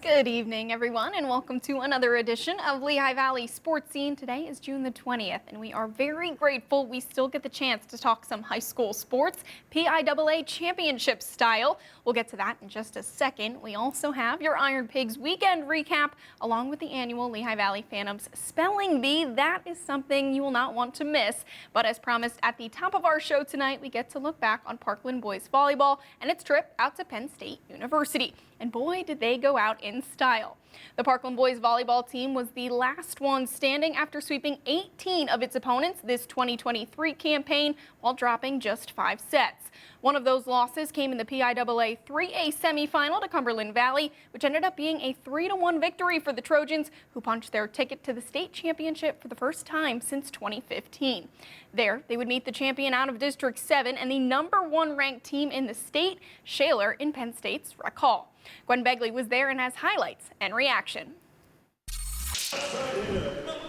Good evening, everyone, and welcome to another edition of Lehigh Valley Sports Scene. Today is June the 20th, and we are very grateful we still get the chance to talk some high school sports, PIAA championship style. We'll get to that in just a second. We also have your Iron Pigs weekend recap, along with the annual Lehigh Valley Phantoms Spelling Bee. That is something you will not want to miss. But as promised at the top of our show tonight, we get to look back on Parkland Boys Volleyball and its trip out to Penn State University. And boy, did they go out in style. The Parkland Boys Volleyball team was the last one standing after sweeping 18 of its opponents this 2023 campaign while dropping just 5 sets. One of those losses came in the PIAA 3A semifinal to Cumberland Valley, which ended up being a 3-1 victory for the Trojans, who punched their ticket to the state championship for the first time since 2015. There, they would meet the champion out of District 7 and the #1 ranked team in the state, Shaler, in Penn State's Rec Hall. Gwen Begley was there and has highlights and reaction.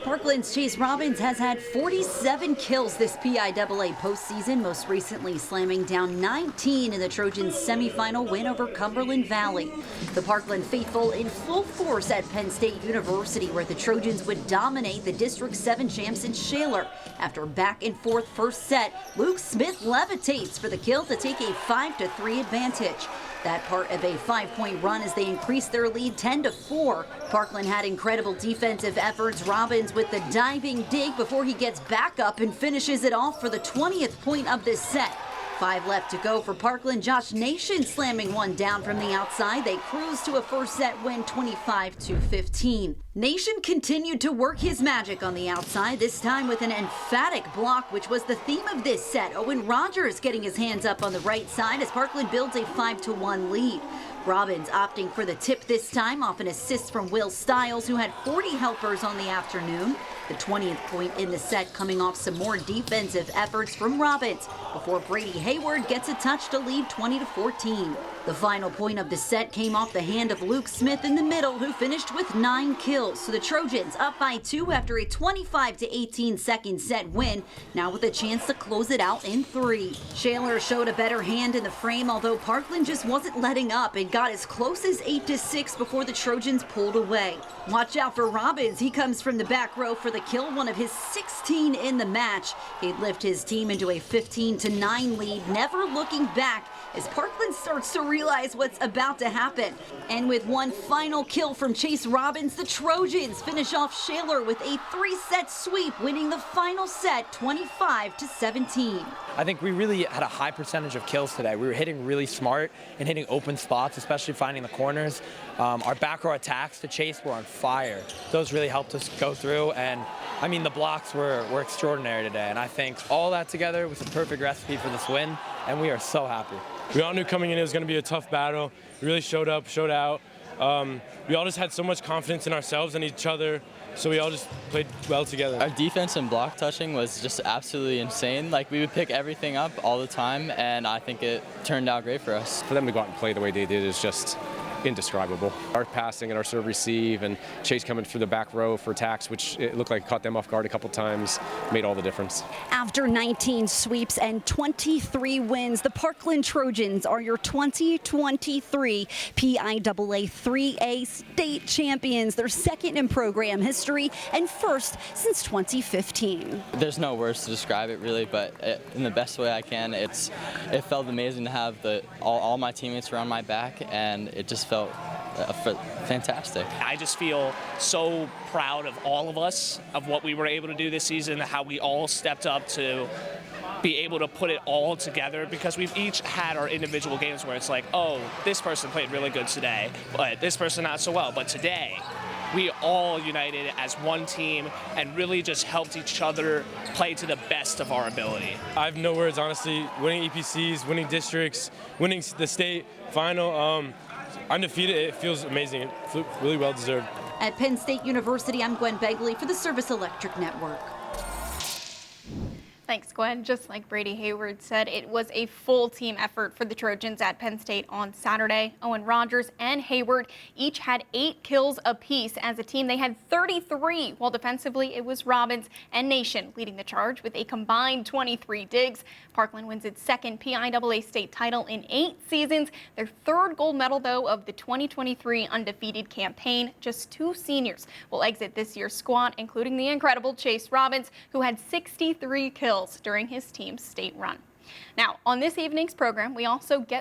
Parkland's Chase Robbins has had 47 kills this PIAA postseason, most recently slamming down 19 in the Trojans' semifinal win over Cumberland Valley. The Parkland faithful in full force at Penn State University, where the Trojans would dominate the District 7 champs in Shaler. After a back-and-forth first set, Luke Smith levitates for the kill to take a 5-3 advantage. That part of a 5-point run as they increased their lead 10-4. Parkland had incredible defensive efforts. Robbins with the diving dig before he gets back up and finishes it off for the 20th point of this set. 5 left to go for Parkland. Josh Nation slamming one down from the outside. They cruise to a first set win 25-15. Nation continued to work his magic on the outside, this time with an emphatic block, which was the theme of this set. Owen Rogers getting his hands up on the right side as Parkland builds a 5-1 lead. Robbins opting for the tip this time off an assist from Will Stiles, who had 40 helpers on the afternoon. The 20th point in the set coming off some more defensive efforts from Robbins before Brady Hayward gets a touch to lead 20-14. The final point of the set came off the hand of Luke Smith in the middle, who finished with 9 kills. So the Trojans up by 2 after a 25-18 second set win, now with a chance to close it out in 3. Shaler showed a better hand in the frame, although Parkland just wasn't letting up and got as close as 8-6 before the Trojans pulled away. Watch out for Robbins. He comes from the back row for the kill, one of his 16 in the match. He'd lift his team into a 15-9 lead, never looking back as Parkland starts to realize what's about to happen. And with one final kill from Chase Robbins, the Trojans finish off Shaler with a 3-set sweep, winning the final set 25-17. I think we really had a high percentage of kills today. We were hitting really smart and hitting open spots, especially finding the corners. Our back row attacks to Chase were on fire. Those really helped us go through, and I mean, the blocks were extraordinary today, and I think all that together was a perfect recipe for this win, and we are so happy. We all knew coming in it was going to be a tough battle. We really showed up, showed out. We all just had so much confidence in ourselves and each other, so we all just played well together. Our defense and block touching was just absolutely insane. Like, we would pick everything up all the time, and I think it turned out great for us. For them to go out and play the way they did is just indescribable. Our passing and our serve receive and Chase coming through the back row for attacks, which it looked like caught them off guard a couple times, made all the difference. After 19 sweeps and 23 wins, the Parkland Trojans are your 2023 PIAA 3A state champions, their second in program history and first since 2015. There's no words to describe it really, but in the best way I can, it felt amazing to have all my teammates around my back, and it just felt fantastic. I just feel so proud of all of us, of what we were able to do this season, how we all stepped up to be able to put it all together, because we've each had our individual games where it's like, oh, this person played really good today, but this person not so well. But today, we all united as one team and really just helped each other play to the best of our ability. I have no words, honestly. Winning EPCs, winning districts, winning the state final, undefeated, it feels amazing. It feels really well deserved. At Penn State University, I'm Gwen Begley for the Service Electric Network. Thanks, Gwen. Just like Brady Hayward said, it was a full team effort for the Trojans at Penn State on Saturday. Owen Rogers and Hayward each had 8 kills apiece. As a team, they had 33, while defensively it was Robbins and Nation leading the charge with a combined 23 digs. Parkland wins its second PIAA state title in 8 seasons. Their third gold medal, though, of the 2023 undefeated campaign. Just 2 seniors will exit this year's squad, including the incredible Chase Robbins, who had 63 kills during his team's state run. Now, on this evening's program, we also get